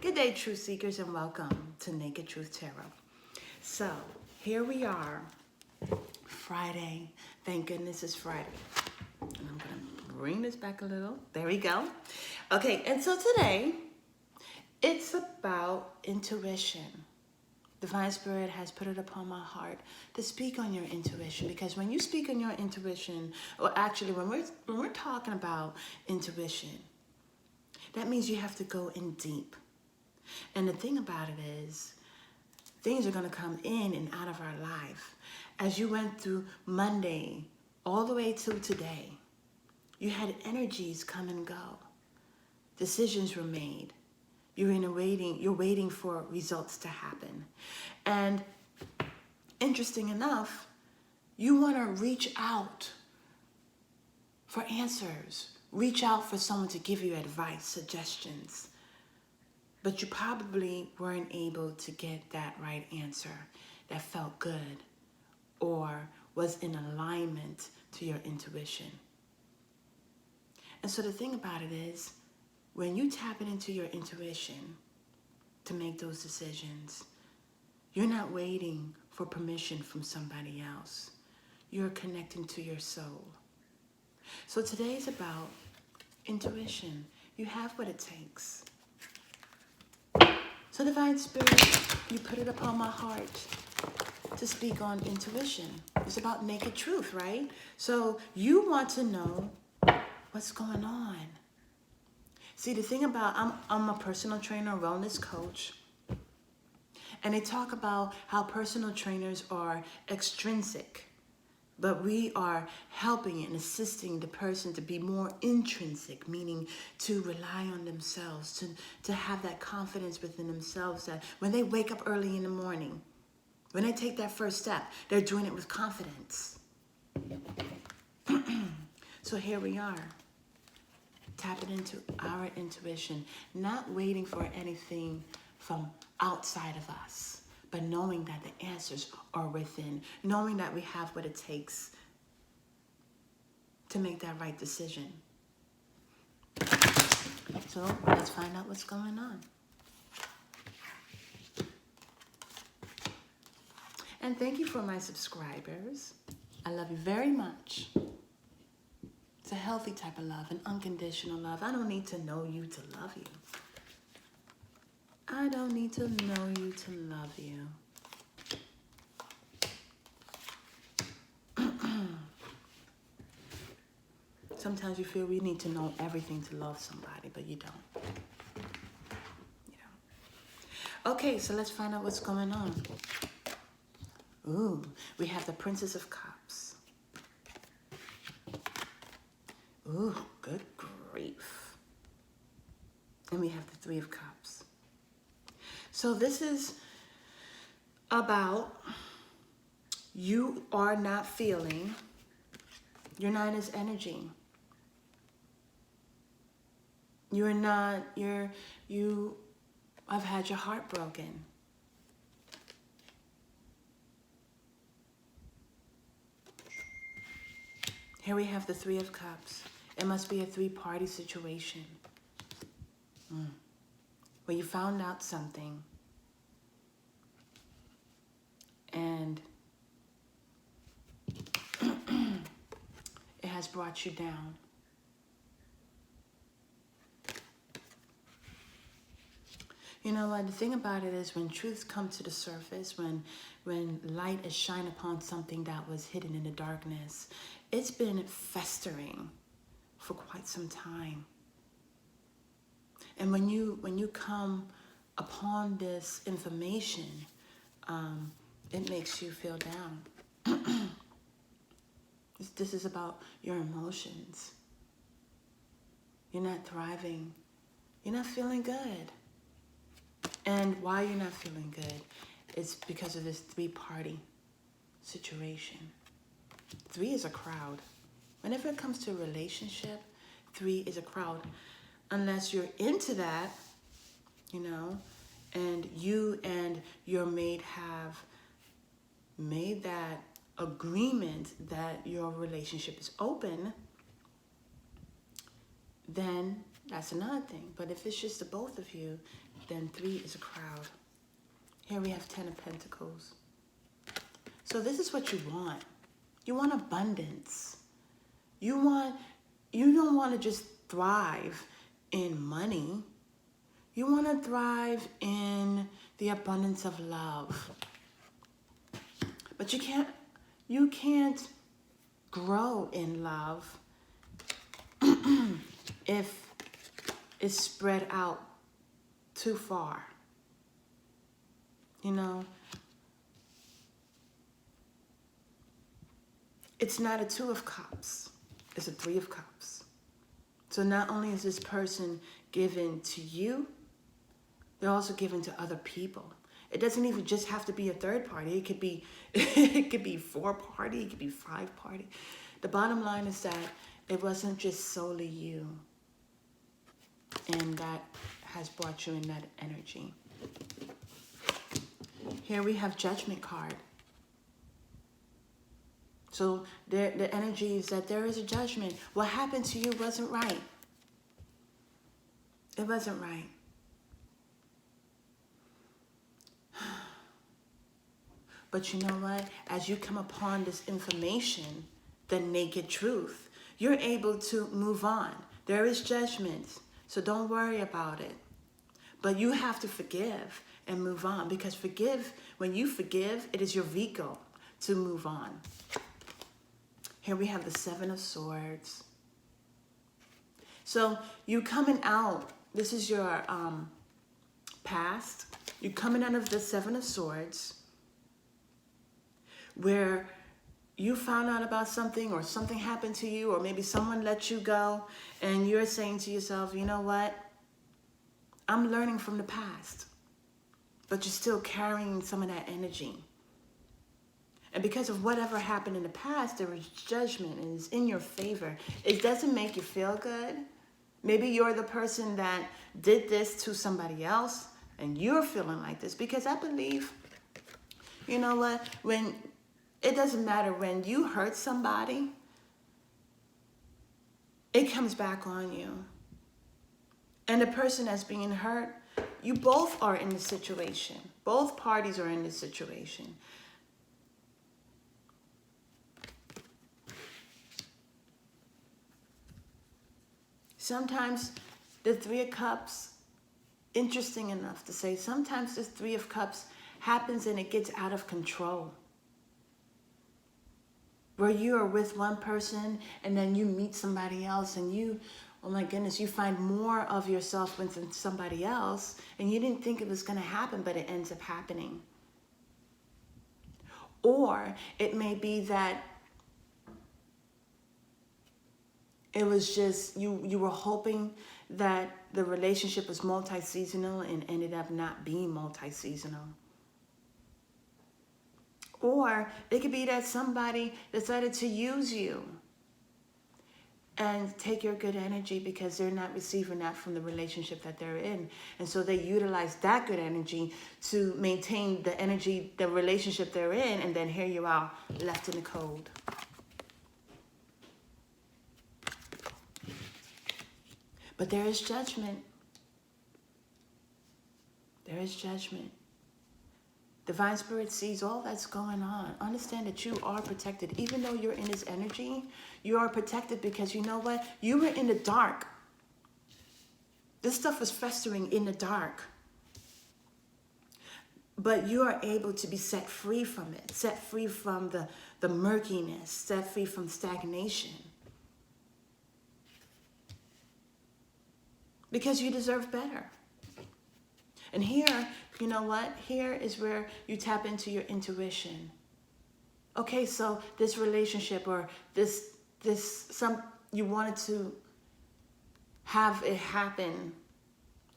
Good day, truth seekers, and welcome to Naked Truth Tarot. So, here we are, Friday. Thank goodness it's Friday. And I'm going to bring this back a little. There we go. Okay, and so today, it's about intuition. Divine Spirit has put it upon my heart to speak on your intuition, because when you speak on your intuition, or actually when we're talking about intuition, that means you have to go in deep. And the thing about it is, things are going to come in and out of our life. As you went through Monday all the way to today, you had energies come and go. Decisions were made. You're waiting for results to happen. And interesting enough, you want to reach out for answers. Reach out for someone to give you advice, suggestions. But you probably weren't able to get that right answer that felt good or was in alignment to your intuition. And so the thing about it is, when you tap it into your intuition to make those decisions, you're not waiting for permission from somebody else. You're connecting to your soul. So today's about intuition. You have what it takes. So Divine Spirit, you put it upon my heart to speak on intuition. It's about naked truth, right? So you want to know what's going on. See, the thing about, I'm a personal trainer, wellness coach, and they talk about how personal trainers are extrinsic, but we are helping and assisting the person to be more intrinsic, meaning to rely on themselves, to have that confidence within themselves, that when they wake up early in the morning, when they take that first step, they're doing it with confidence. So here we are. Tapping into our intuition, not waiting for anything from outside of us, but knowing that the answers are within, knowing that we have what it takes to make that right decision. So let's find out what's going on. And thank you for my subscribers. I love you very much. It's a healthy type of love, an unconditional love. I don't need to know you to love you. I don't need to know you to love you. Sometimes you feel we need to know everything to love somebody, but you don't. You don't. Okay, so let's find out what's going on. Ooh, we have the Princess of Cups. Ooh, good grief. And we have the Three of Cups. So this is about you are not feeling your Nine's energy. I've had your heart broken. Here we have the Three of Cups. It must be a three-party situation. Where you found out something and it has brought you down. You know what, the thing about it is, when truths come to the surface, when light is shined upon something that was hidden in the darkness, it's been festering for quite some time. And when you come upon this information, it makes you feel down. This is about your emotions. You're not thriving. You're not feeling good. And why you're not feeling good is because of this three-party situation. Three is a crowd. Whenever it comes to a relationship, three is a crowd. Unless you're into that, you know, and you and your mate have made that agreement that your relationship is open, then that's another thing. But if it's just the both of you, then 3 is a crowd. Here we have 10 of Pentacles. So this is what you want. You want abundance. You don't want to just thrive in money. You want to thrive in the abundance of love. But you can't grow in love if it's spread out too far. You know, it's not a 2 of Cups, it's a 3 of Cups. So not only is this person given to you, they're also given to other people. It doesn't even just have to be a third party. It could be 4 party, it could be 5 party. The bottom line is that it wasn't just solely you, and that has brought you in that energy. Here we have Judgment card. So the energy is that there is a judgment. What happened to you wasn't right. It wasn't right. But you know what? As you come upon this information, the naked truth, you're able to move on. There is judgment, so don't worry about it. But you have to forgive and move on, because when you forgive, it is your vehicle to move on. Here we have the 7 of Swords. So you coming out, this is your past. You're coming out of the 7 of Swords, where you found out about something, or something happened to you, or maybe someone let you go, and you're saying to yourself, you know what? I'm learning from the past. But you're still carrying some of that energy. And because of whatever happened in the past, there was judgment, and it's in your favor. It doesn't make you feel good. Maybe you're the person that did this to somebody else, and you're feeling like this. Because I believe, you know what, it doesn't matter when you hurt somebody, it comes back on you. And the person that's being hurt, you both are in the situation. Both parties are in this situation. Sometimes the 3 of Cups, interesting enough to say, sometimes the 3 of Cups happens and it gets out of control. Where you are with one person and then you meet somebody else and you, oh my goodness, you find more of yourself with somebody else, and you didn't think it was going to happen, but it ends up happening. Or it may be that it was just, you were hoping that the relationship was multi-seasonal and ended up not being multi-seasonal. Or it could be that somebody decided to use you and take your good energy because they're not receiving that from the relationship that they're in. And so they utilize that good energy to maintain the energy, the relationship they're in, and then here you are, left in the cold. But there is judgment. There is judgment. Divine Spirit sees all that's going on. Understand that you are protected. Even though you're in this energy, you are protected because you know what? You were in the dark. This stuff was festering in the dark. But you are able to be set free from it. Set free from the murkiness. Set free from stagnation. Because you deserve better. And here, you know what? Here is where you tap into your intuition. Okay, so this relationship or you wanted to have it happen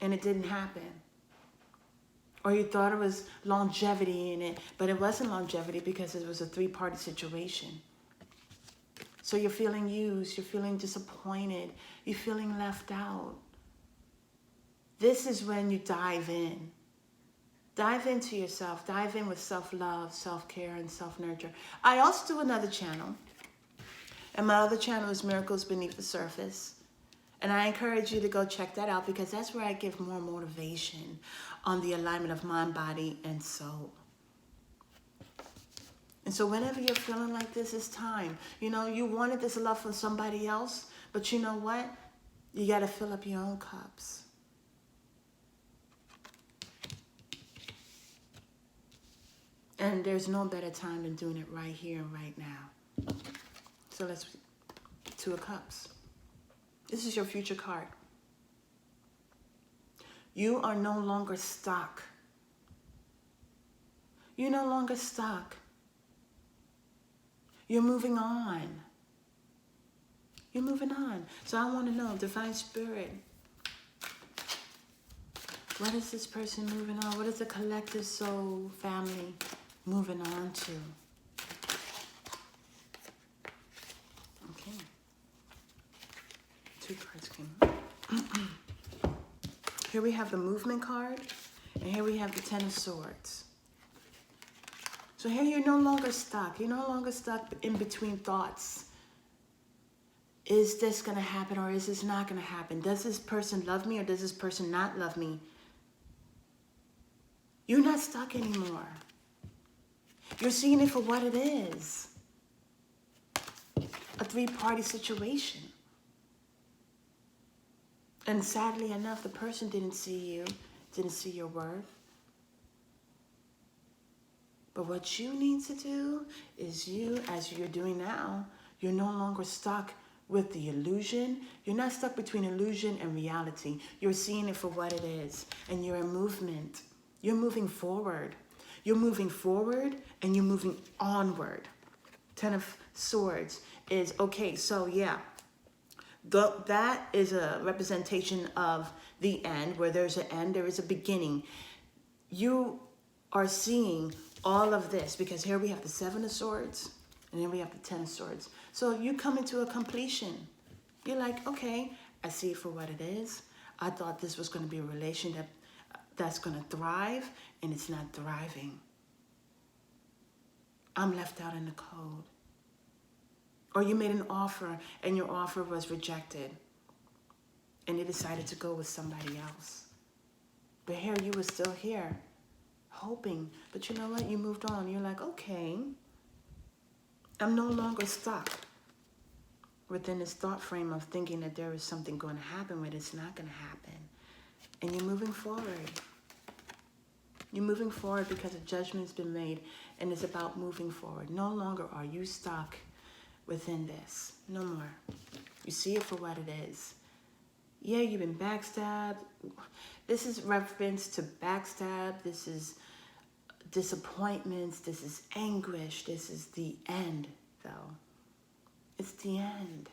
and it didn't happen. Or you thought it was longevity in it, but it wasn't longevity because it was a 3-party situation. So you're feeling used, you're feeling disappointed, you're feeling left out. This is when you dive in. Dive into yourself. Dive in with self-love, self-care, and self-nurture. I also do another channel. And my other channel is Miracles Beneath the Surface. And I encourage you to go check that out because that's where I give more motivation on the alignment of mind, body, and soul. And so whenever you're feeling like this, it's time. You know, you wanted this love from somebody else, but you know what? You got to fill up your own cups. And there's no better time than doing it right here and right now. So let's, Two of Cups. This is your future card. You are no longer stuck. You're no longer stuck. You're moving on. You're moving on. So I want to know, Divine Spirit, what is this person moving on? What is the collective soul family moving on to? Okay. 2 cards came up. Here we have the Movement card, and here we have the 10 of Swords. So here you're no longer stuck. You're no longer stuck in between thoughts. Is this going to happen or is this not going to happen? Does this person love me or does this person not love me? You're not stuck anymore. You're seeing it for what it is. A 3-party situation. And sadly enough, the person didn't see you, didn't see your worth. But what you need to do is as you're doing now, you're no longer stuck with the illusion. You're not stuck between illusion and reality. You're seeing it for what it is. And you're in movement. You're moving forward. You're moving forward and you're moving onward. 10 of Swords is, okay, so yeah. That is a representation of the end. Where there's an end, there is a beginning. You are seeing all of this because here we have the 7 of Swords and then we have the 10 of Swords. So you come into a completion. You're like, okay, I see it for what it is. I thought this was going to be a relationship that's going to thrive, and it's not thriving. I'm left out in the cold. Or you made an offer and your offer was rejected and you decided to go with somebody else. But here you were still here, hoping. But you know what? You moved on. You're like, okay, I'm no longer stuck within this thought frame of thinking that there is something going to happen when it's not going to happen. And you're moving forward. You're moving forward because a judgment's been made, and it's about moving forward. No longer are you stuck within this. No more. You see it for what it is. Yeah, you've been backstabbed. This is reference to backstab. This is disappointments. This is anguish. This is the end, though. It's the end.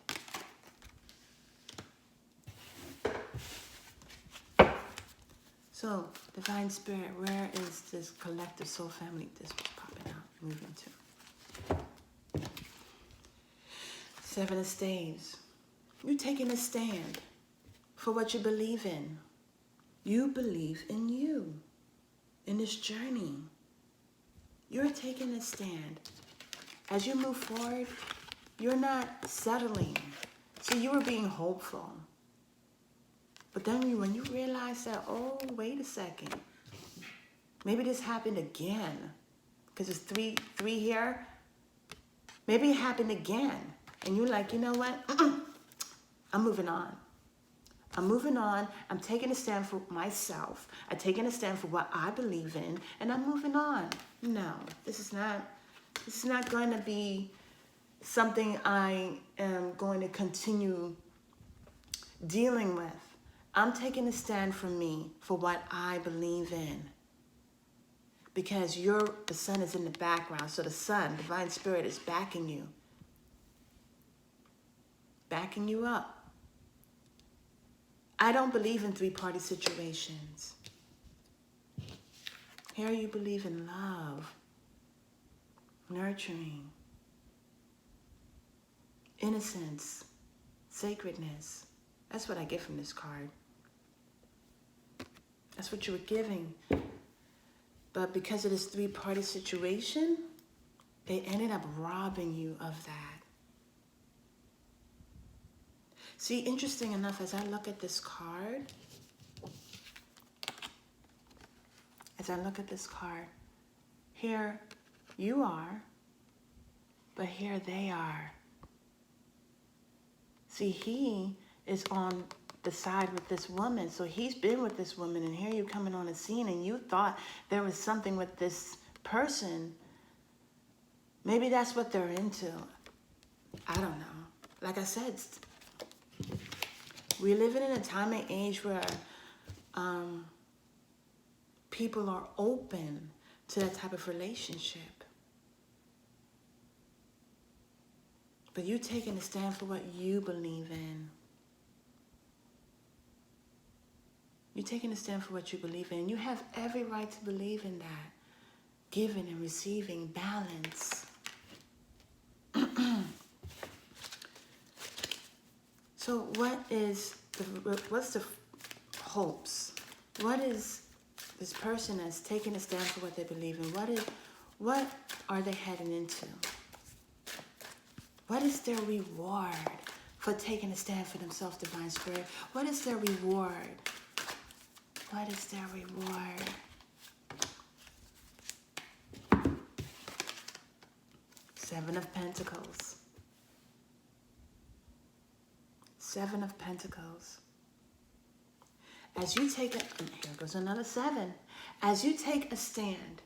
So, Divine Spirit, where is this collective soul family this was popping out, moving to? 7 of Staves. You're taking a stand for what you believe in. You believe in you, in this journey. You're taking a stand. As you move forward, you're not settling. See, you were being hopeful. But then when you realize that, oh, wait a second. Maybe this happened again. Because it's three here. Maybe it happened again. And you're like, you know what? I'm moving on. I'm moving on. I'm taking a stand for myself. I'm taking a stand for what I believe in. And I'm moving on. No, this is not going to be something I am going to continue dealing with. I'm taking a stand for me, for what I believe in. Because the sun is in the background. So the sun, Divine Spirit, is backing you. Backing you up. I don't believe in 3-party situations. Here you believe in love, nurturing, innocence, sacredness. That's what I get from this card. That's what you were giving. But because of this 3-party situation, they ended up robbing you of that. See, interesting enough, as I look at this card, here you are, but here they are. See, he is on the side with this woman. So he's been with this woman, and here you're coming on the scene, and you thought there was something with this person. Maybe that's what they're into. I don't know. Like I said, we're living in a time and age where people are open to that type of relationship. But you taking a stand for what you believe in. You're taking a stand for what you believe in. You have every right to believe in that. Giving and receiving balance. So what's the hopes? What is this person that's taking a stand for what they believe in? What are they heading into? What is their reward for taking a stand for themselves, Divine Spirit? What is their reward? What is their reward? Seven of Pentacles. Seven of Pentacles. As you take here goes another seven. As you take a stand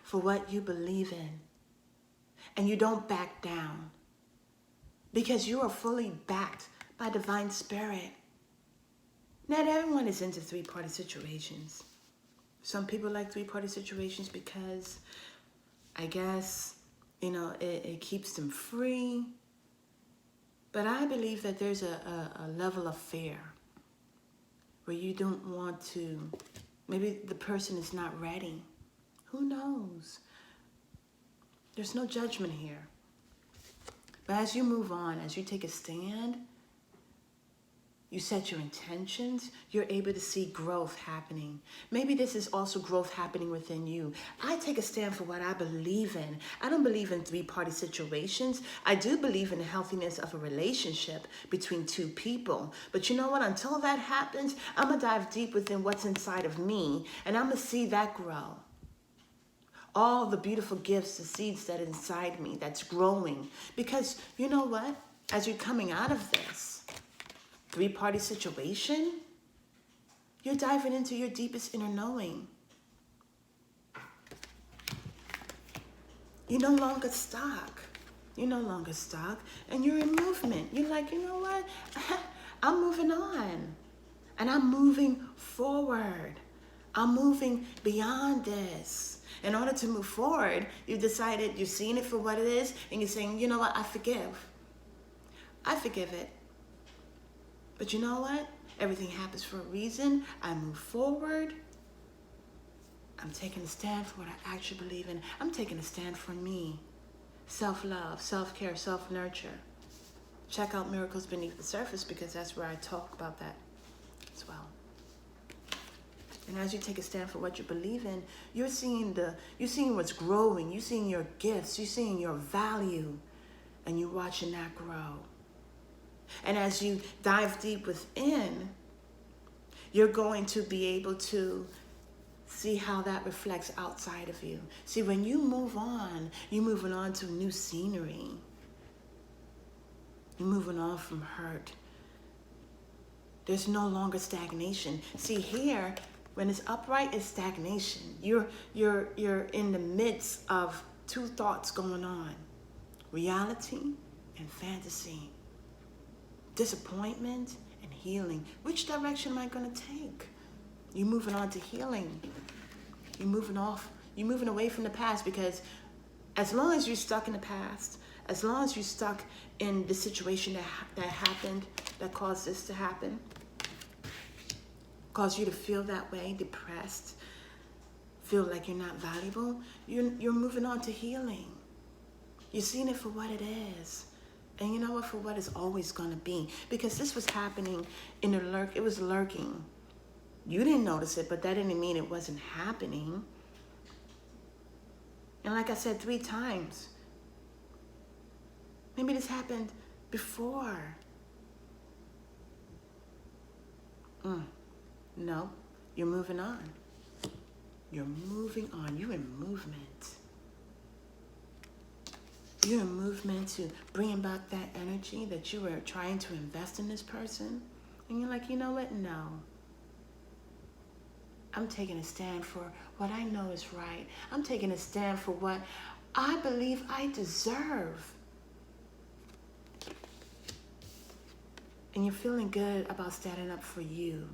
for what you believe in, and you don't back down, because you are fully backed by Divine Spirit. Not everyone is into three-party situations. Some people like three-party situations because, I guess, it keeps them free. But I believe that there's a level of fear where you don't want to, maybe the person is not ready. Who knows? There's no judgment here. But as you move on, as you take a stand, you set your intentions, you're able to see growth happening. Maybe this is also growth happening within you. I take a stand for what I believe in. I don't believe in three-party situations. I do believe in the healthiness of a relationship between two people. But you know what? Until that happens, I'm going to dive deep within what's inside of me, and I'm going to see that grow. All the beautiful gifts, the seeds that are inside me, that's growing. Because you know what? As you're coming out of this three-party situation, you're diving into your deepest inner knowing. You're no longer stuck. You're no longer stuck. And you're in movement. You're like, you know what? I'm moving on. And I'm moving forward. I'm moving beyond this. In order to move forward, you've decided, you're seeing it for what it is, and you're saying, you know what, I forgive. I forgive it. But you know what? Everything happens for a reason. I move forward. I'm taking a stand for what I actually believe in. I'm taking a stand for me. Self-love, self-care, self-nurture. Check out Miracles Beneath the Surface, because that's where I talk about that as well. And as you take a stand for what you believe in, you're seeing what's growing. You're seeing your gifts. You're seeing your value. And you're watching that grow. And as you dive deep within, you're going to be able to see how that reflects outside of you. See, when you move on, you're moving on to new scenery. You're moving on from hurt. There's no longer stagnation. See, here, when it's upright, it's stagnation. You're in the midst of two thoughts going on. Reality and fantasy. Disappointment and healing. Which direction am I going to take? You're moving on to healing. You're moving away from the past, because as long as you're stuck in the past, as long as you're stuck in the situation that happened, that caused this to happen, caused you to feel that way, depressed, feel like you're not valuable, you're moving on to healing. You're seeing it for what it is. And you know what? For what it's always going to be. Because this was happening it was lurking. You didn't notice it, but that didn't mean it wasn't happening. And like I said 3 times, maybe this happened before. No, you're moving on. You're moving on. You're in movement. You're in movement to bring back that energy that you were trying to invest in this person. And you're like, you know what? No. I'm taking a stand for what I know is right. I'm taking a stand for what I believe I deserve. And you're feeling good about standing up for you.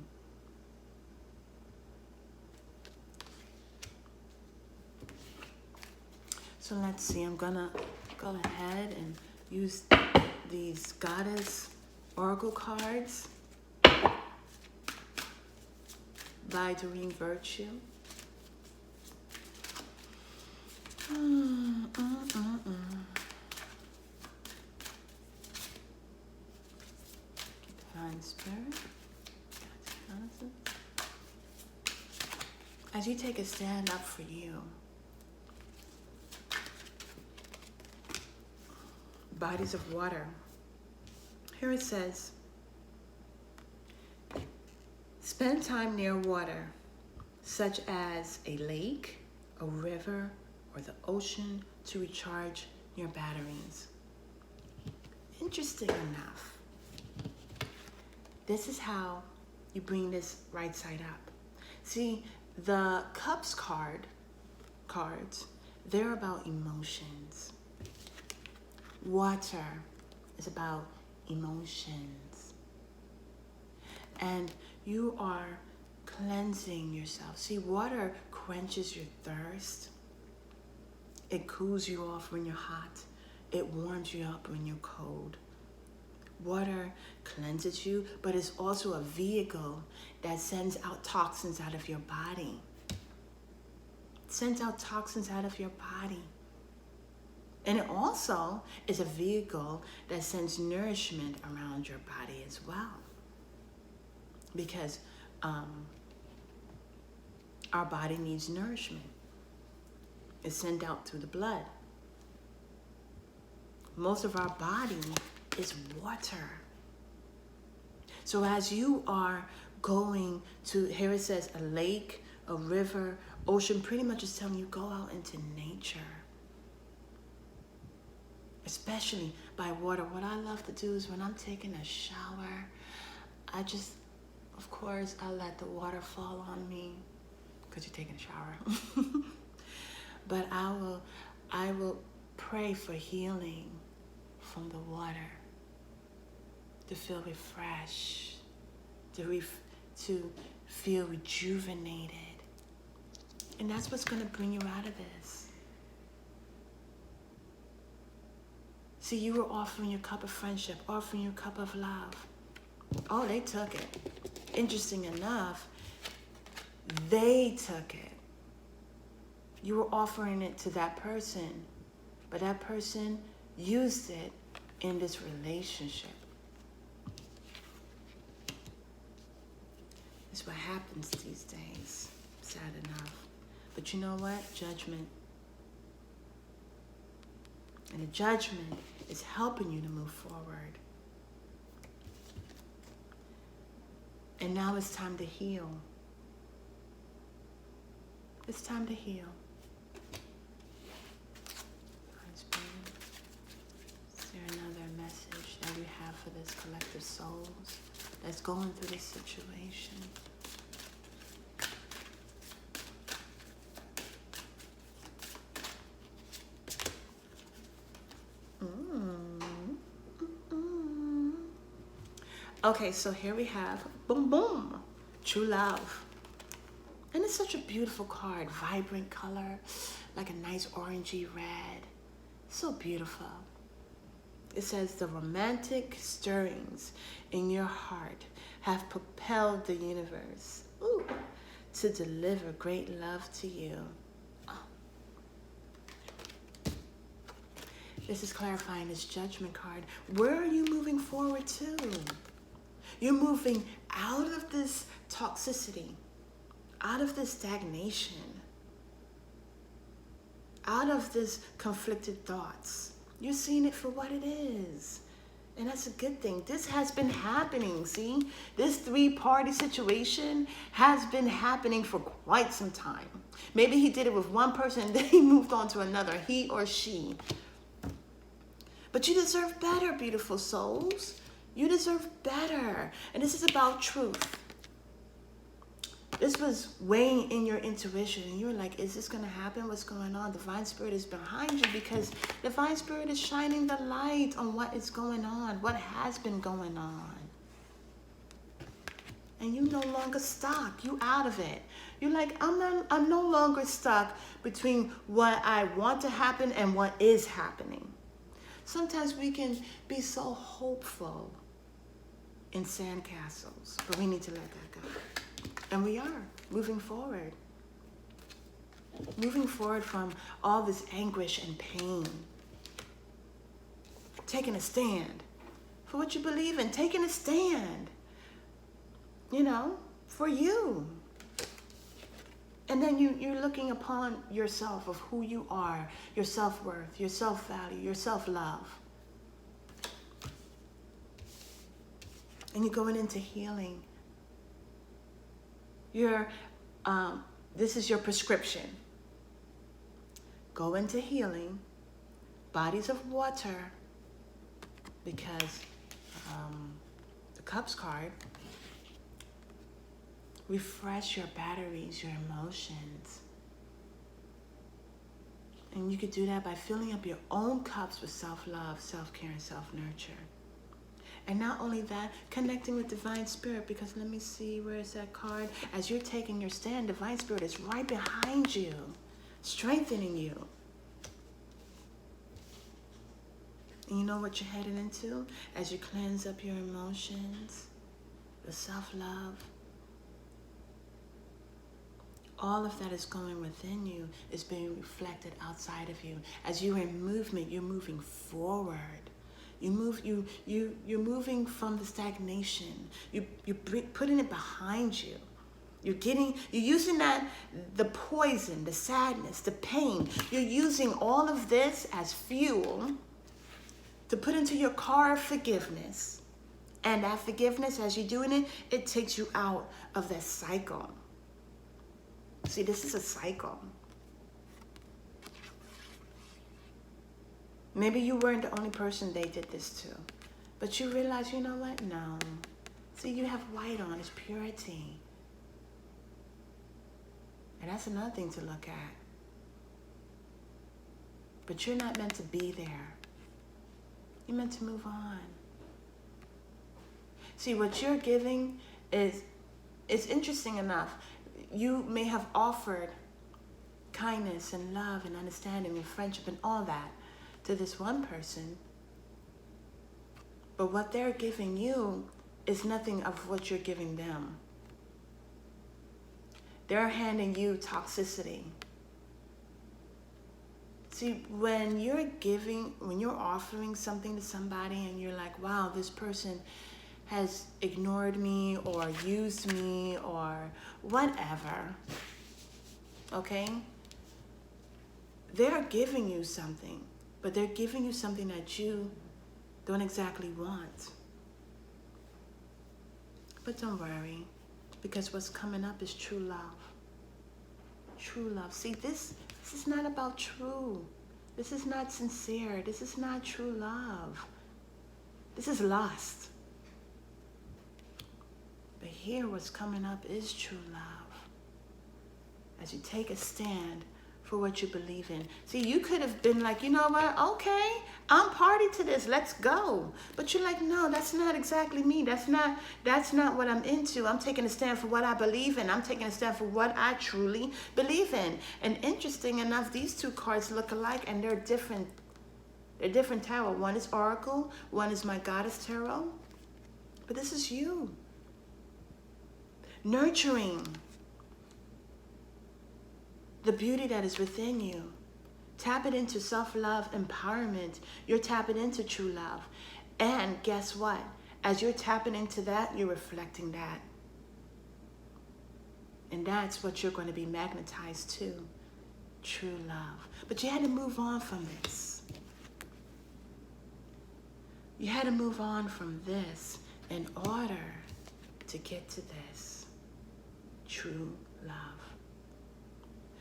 So let's see, I'm gonna go ahead and use these Goddess Oracle cards by Doreen Virtue. Divine Spirit. As you take a stand up for you, bodies of water. Here it says, spend time near water, such as a lake, a river, or the ocean to recharge your batteries. Interesting enough. This is how you bring this right side up. See, the Cups cards, they're about emotions. Water is about emotions. And you are cleansing yourself. See, water quenches your thirst. It cools you off when you're hot. It warms you up when you're cold. Water cleanses you, but it's also a vehicle that sends out toxins out of your body. It sends out toxins out of your body. And it also is a vehicle that sends nourishment around your body as well. Because our body needs nourishment. It's sent out through the blood. Most of our body is water. So as you are going to, here it says a lake, a river, ocean, pretty much is telling you go out into nature. Especially by water. What I love to do is when I'm taking a shower, of course, I let the water fall on me because you're taking a shower. But I will pray for healing from the water, to feel refreshed, to feel rejuvenated. And that's what's going to bring you out of this. See, you were offering your cup of friendship, offering your cup of love. Oh, they took it. Interesting enough, they took it. You were offering it to that person, but that person used it in this relationship. It's what happens these days, sad enough. But you know what? Judgment. And the judgment is helping you to move forward. And now it's time to heal. It's time to heal. Is there another message that we have for this collective souls that's going through this situation? Okay, so here we have, boom, boom, true love. And it's such a beautiful card, vibrant color, like a nice orangey red. So beautiful. It says, the romantic stirrings in your heart have propelled the universe to deliver great love to you. Oh. This is clarifying this judgment card. Where are you moving forward to? You're moving out of this toxicity, out of this stagnation, out of this conflicted thoughts. You're seeing it for what it is. And that's a good thing. This has been happening, see? This three-party situation has been happening for quite some time. Maybe he did it with one person and then he moved on to another, he or she. But you deserve better, beautiful souls. You deserve better. And this is about truth. This was weighing in your intuition, and you were like, is this going to happen? What's going on? Divine Spirit is behind you, because Divine Spirit is shining the light on what is going on, what has been going on. And you no longer stuck. You out of it. You're like, I'm no longer stuck between what I want to happen and what is happening. Sometimes we can be so hopeful in sandcastles, but we need to let that go. And we are moving forward. Moving forward from all this anguish and pain. Taking a stand for what you believe in. Taking a stand, for you. And then you're looking upon yourself of who you are, your self-worth, your self-value, your self-love. And you're going into healing. This is your prescription. Go into healing, bodies of water, because the Cups card, refresh your batteries, your emotions. And you could do that by filling up your own cups with self-love, self-care, and self-nurture. And not only that, connecting with Divine Spirit, because let me see, where is that card? As you're taking your stand, Divine Spirit is right behind you, strengthening you. And you know what you're headed into? As you cleanse up your emotions, the self-love, all of that is going within you, is being reflected outside of you. As you're in movement, you're moving forward. You're moving from the stagnation. You're putting it behind you. You're using the poison, the sadness, the pain. You're using all of this as fuel to put into your car of forgiveness. And that forgiveness, as you're doing it, it takes you out of that cycle. See, this is a cycle. Maybe you weren't the only person they did this to. But you realize, you know what? No. See, you have white on. It's purity. And that's another thing to look at. But you're not meant to be there. You're meant to move on. See, what you're giving is interesting enough. You may have offered kindness and love and understanding and friendship and all that to this one person, but what they're giving you is nothing of what you're giving them. They're handing you toxicity. See, when you're offering something to somebody and you're like, wow, this person has ignored me or used me or whatever, okay? They're giving you something. But they're giving you something that you don't exactly want. But don't worry, because what's coming up is true love. True love. See, this is not about true. This is not sincere. This is not true love. This is lust. But here what's coming up is true love. As you take a stand for what you believe in. See, you could have been like, you know what? Okay, I'm party to this. Let's go. But you're like, no, that's not exactly me. That's not what I'm into. I'm taking a stand for what I believe in. I'm taking a stand for what I truly believe in. And interesting enough, these two cards look alike and they're different. They're different tarot. One is Oracle. One is my Goddess Tarot. But this is you. Nurturing the beauty that is within you. Tap it into self-love empowerment. You're tapping into true love. And guess what? As you're tapping into that, you're reflecting that. And that's what you're going to be magnetized to. True love. But you had to move on from this. You had to move on from this in order to get to this true love.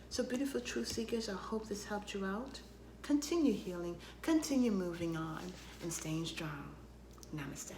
So beautiful truth seekers, I hope this helped you out. Continue healing, continue moving on, and staying strong. Namaste.